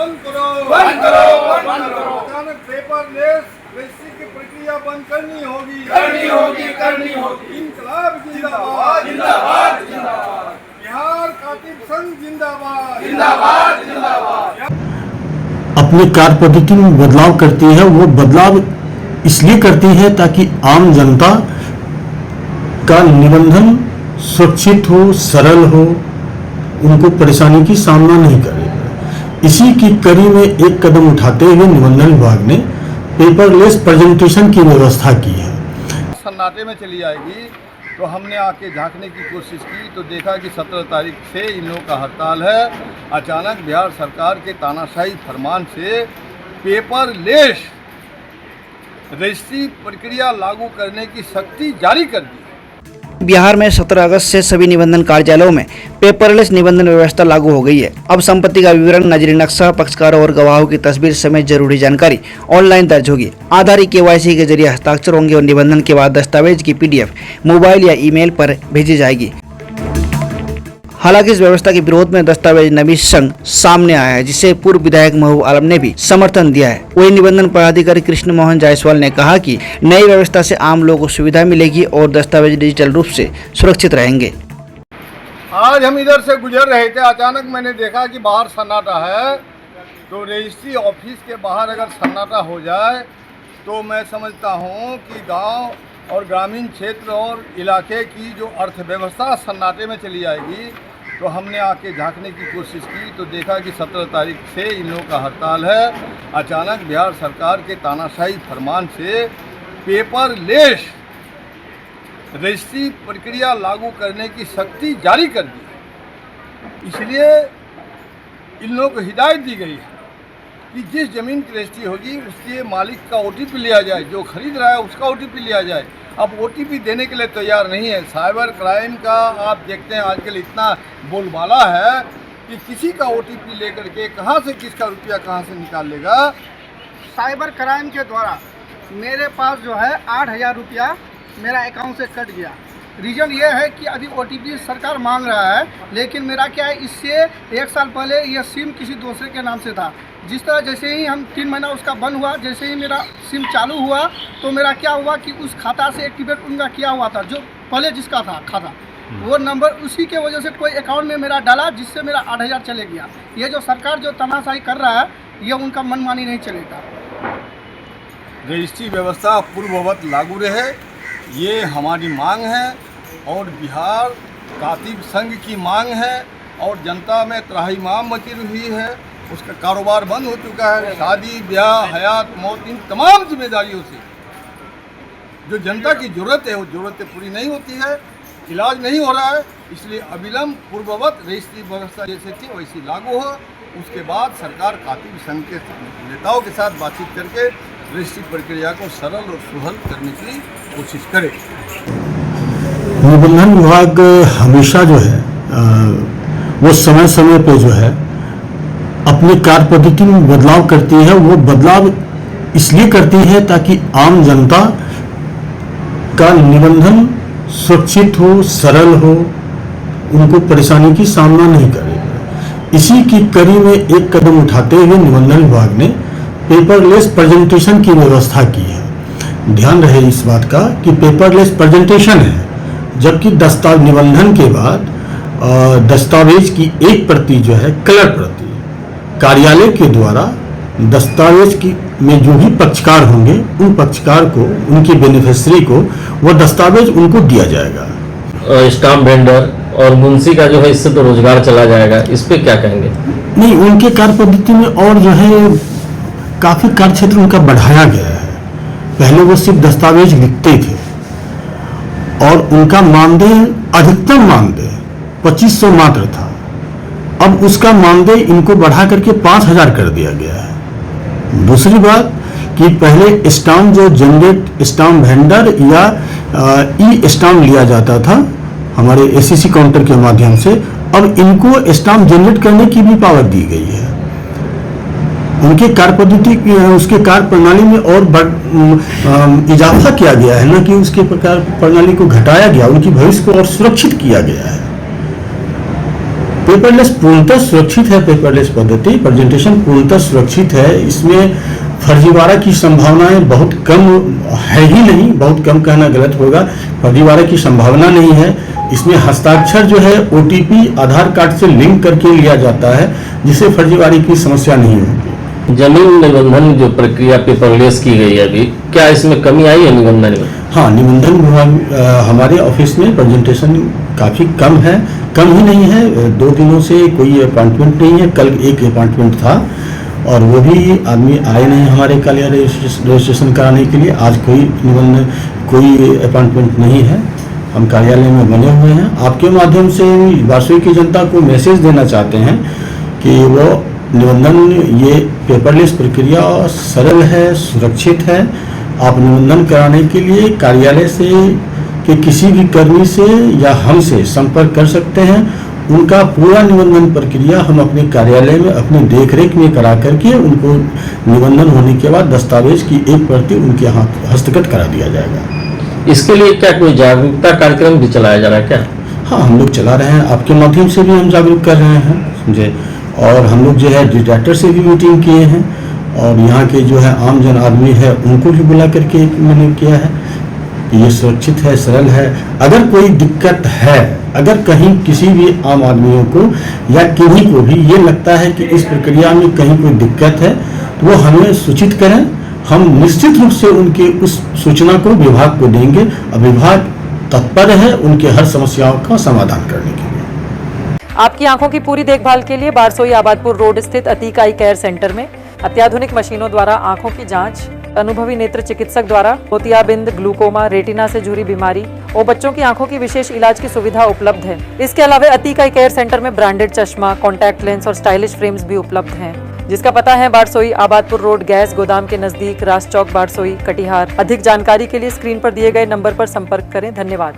बंद करो, बंद करो, बंद करो। अचानक पेपरलेस रजिस्ट्री की प्रक्रिया बंद करनी होगी, करनी होगी, करनी होगी। इंकलाब जिंदाबाद, जिंदाबाद, जिंदाबाद, बिहार कातिब संघ जिंदाबाद, जिंदाबाद, जिंदाबाद। अपनी कार्य पद्धति में बदलाव करती है। वो बदलाव इसलिए करती है ताकि आम जनता का निबंधन सुरक्षित हो, सरल हो, उनको परेशानी की सामना नहीं करे। इसी की कड़ी में एक कदम उठाते हुए निबंधन विभाग ने पेपरलेस प्रेजेंटेशन की व्यवस्था की है। सन्नाटे में चली आएगी तो हमने आके झांकने की कोशिश की तो देखा कि 17 तारीख से इन लोगों का हड़ताल है। अचानक बिहार सरकार के तानाशाही फरमान से पेपरलेस रजिस्ट्री प्रक्रिया लागू करने की सख्ती जारी कर दी। बिहार में 17 अगस्त से सभी निबंधन कार्यालयों में पेपरलेस निबंधन व्यवस्था लागू हो गई है। अब संपत्ति का विवरण, नजरी नक्शा, पक्षकारों और गवाहों की तस्वीर समेत जरूरी जानकारी ऑनलाइन दर्ज होगी। आधार KYC के जरिए हस्ताक्षर होंगे और निबंधन के बाद दस्तावेज की PDF मोबाइल या ईमेल पर भेजी जाएगी। हालांकि इस व्यवस्था के विरोध में दस्तावेज नबी संघ सामने आया है, जिसे पूर्व विधायक महबूब आलम ने भी समर्थन दिया है। वही निबंधन पदाधिकारी कृष्ण मोहन जायसवाल ने कहा कि नई व्यवस्था से आम लोगों को सुविधा मिलेगी और दस्तावेज डिजिटल रूप से सुरक्षित रहेंगे। आज हम इधर से गुजर रहे थे, अचानक मैंने देखा कि बाहर सन्नाटा है। तो रजिस्ट्री ऑफिस के बाहर अगर सन्नाटा हो जाए तो मैं समझता हूँ कि गांव और ग्रामीण क्षेत्र और इलाके की जो अर्थव्यवस्था सन्नाटे में चली आएगी। तो हमने आके झांकने की कोशिश की तो देखा कि 17 तारीख से इन लोगों का हड़ताल है। अचानक बिहार सरकार के तानाशाही फरमान से पेपरलेस रजिस्ट्री प्रक्रिया लागू करने की सख्ती जारी कर दी। इसलिए इन लोगों को हिदायत दी गई है कि जिस ज़मीन की रजिस्ट्री होगी उसके मालिक का OTP लिया जाए, जो खरीद रहा है उसका OTP लिया जाए। अब OTP देने के लिए तैयार नहीं है। साइबर क्राइम का आप देखते हैं आजकल इतना बोलबाला है कि किसी का OTP लेकर के कहाँ से किसका रुपया कहाँ से निकाल लेगा। साइबर क्राइम के द्वारा मेरे पास जो है 8,000 रुपया मेरा अकाउंट से कट गया। रीज़न ये है कि अभी OTP सरकार मांग रहा है, लेकिन मेरा क्या है, इससे 1 साल पहले यह सिम किसी दूसरे के नाम से था। जिस तरह जैसे ही हम 3 महीना उसका बंद हुआ, जैसे ही मेरा सिम चालू हुआ तो मेरा क्या हुआ कि उस खाता से एक्टिवेट उनका किया हुआ था, जो पहले जिसका था खाता, वो नंबर उसी के वजह से कोई अकाउंट में मेरा डाला, जिससे मेरा 8,000 चले गया। ये जो सरकार जो तमाशाई कर रहा है, ये उनका मनमानी नहीं चलेगा। रजिस्ट्री व्यवस्था पूर्ववत लागू रहे, ये हमारी मांग है और बिहार कातिब संघ की मांग है। और जनता में त्राहिमाम मची हुई है, उसका कारोबार बंद हो चुका है। शादी ब्याह हयात मौत इन तमाम जिम्मेदारियों से जो जनता की ज़रूरत है वो ज़रूरतें पूरी नहीं होती है, इलाज नहीं हो रहा है। इसलिए अविलंब पूर्ववत रजिस्ट्री व्यवस्था जैसे थी वैसी लागू हो। उसके बाद सरकार कातिब संघ के नेताओं के साथ बातचीत करके रजिस्ट्री प्रक्रिया को सरल और सुहल करने की कोशिश करे। निबंधन विभाग हमेशा जो है वो समय समय पे जो है अपनी कार्य पद्धति में बदलाव करती है। वो बदलाव इसलिए करती है ताकि आम जनता का निबंधन सुरक्षित हो, सरल हो, उनको परेशानी की सामना नहीं करे। इसी की कड़ी में एक कदम उठाते हुए निबंधन विभाग ने पेपरलेस प्रेजेंटेशन की व्यवस्था की है। ध्यान रहे इस बात का कि पेपरलेस प्रेजेंटेशन है, जबकि निबंधन के बाद दस्तावेज की एक प्रति जो है कलर प्रति कार्यालय के द्वारा दस्तावेज की में जो भी पक्षकार होंगे उन पक्षकार को, उनके बेनिफिशियरी को वो दस्तावेज उनको दिया जाएगा। स्टाम्प वेंडर और मुंशी का जो है इससे तो रोजगार चला जाएगा, इस पे क्या कहेंगे? नहीं, उनके कार्य पद्धति में और जो है काफी कार्य क्षेत्र उनका बढ़ाया गया है। पहले वो सिर्फ दस्तावेज लिखते थे और उनका मानदेय, अधिकतम मानदेय 2500 मात्र था। अब उसका मानदेय इनको बढ़ा करके 5,000 कर दिया गया है। दूसरी बात कि पहले स्टाम्प जो जनरेट स्टाम्प वेंडर या ई स्टाम्प लिया जाता था हमारे ACC काउंटर के माध्यम से, अब इनको स्टाम्प जनरेट करने की भी पावर दी गई है। उनके कार्य पद्धति उसके कार्य प्रणाली में और इजाफा किया गया है, न कि उसके प्रकार प्रणाली को घटाया गया, उनकी भविष्य को और सुरक्षित किया गया है। पेपरलेस पूर्णतः सुरक्षित है। पेपरलेस पद्धति प्रेजेंटेशन पूर्णतः सुरक्षित है। इसमें फर्जीवाड़ा की संभावनाएं बहुत कम है ही नहीं, बहुत कम कहना गलत होगा, फर्जीवाड़ा की संभावना नहीं है। इसमें हस्ताक्षर जो है OTP आधार कार्ड से लिंक करके लिया जाता है, जिससे फर्जीवाड़ी की समस्या नहीं होगी। जमीन निबंधन जो प्रक्रिया पेपरलेस की गई है अभी, क्या इसमें कमी आई है निबंधन में? हाँ, निबंधन विभाग हमारे ऑफिस में प्रेजेंटेशन काफ़ी कम है, कम ही नहीं है। 2 दिनों से कोई अपॉइंटमेंट नहीं है। कल एक अपॉइंटमेंट था और वो भी आदमी आए नहीं हमारे कार्यालय रजिस्ट्रेशन कराने के लिए। आज कोई निबंधन कोई अपॉइंटमेंट नहीं है। हम कार्यालय में बने हुए हैं। आपके माध्यम से बारसोई की जनता को मैसेज देना चाहते हैं कि वो निबंधन, ये पेपरलेस प्रक्रिया सरल है, सुरक्षित है। आप निबंधन कराने के लिए कार्यालय से के किसी भी कर्मी से या हमसे संपर्क कर सकते हैं। उनका पूरा निबंधन प्रक्रिया हम अपने कार्यालय में अपनी देखरेख में करा करके उनको निबंधन होने के बाद दस्तावेज की एक प्रति उनके हाथ हस्तगत करा दिया जाएगा। इसके लिए क्या कोई जागरूकता कार्यक्रम भी चलाया जा रहा है क्या? हाँ, हम लोग चला रहे हैं। आपके माध्यम से भी हम जागरूक कर रहे हैं, समझे। और हम लोग जो है डिटेक्टर से भी मीटिंग किए हैं और यहाँ के जो है आम जन आदमी है उनको भी बुला करके मैंने किया है। ये सुरक्षित है, सरल है। अगर कोई दिक्कत है, अगर कहीं किसी भी आम आदमियों को या किन्हीं को भी ये लगता है कि इस प्रक्रिया में कहीं कोई दिक्कत है, तो वो हमें सूचित करें। हम निश्चित रूप से उनके उस सूचना को विभाग को देंगे और विभाग तत्पर है उनके हर समस्याओं का समाधान करने के लिए। आपकी आंखों की पूरी देखभाल के लिए बारसोई आबादपुर रोड स्थित अतीक आई केयर सेंटर में अत्याधुनिक मशीनों द्वारा आंखों की जांच, अनुभवी नेत्र चिकित्सक द्वारा मोतियाबिंद, ग्लूकोमा, रेटिना से जुड़ी बीमारी और बच्चों की आंखों की विशेष इलाज की सुविधा उपलब्ध है। इसके अलावा अतीक आई केयर सेंटर में ब्रांडेड चश्मा, कॉन्टैक्ट लेंस और स्टाइलिश फ्रेम्स भी उपलब्ध हैं, जिसका पता है बारसोई आबादपुर रोड, गैस गोदाम के नजदीक, रास चौक, बारसोई, कटिहार। अधिक जानकारी के लिए स्क्रीन पर दिए गए नंबर पर संपर्क करें। धन्यवाद।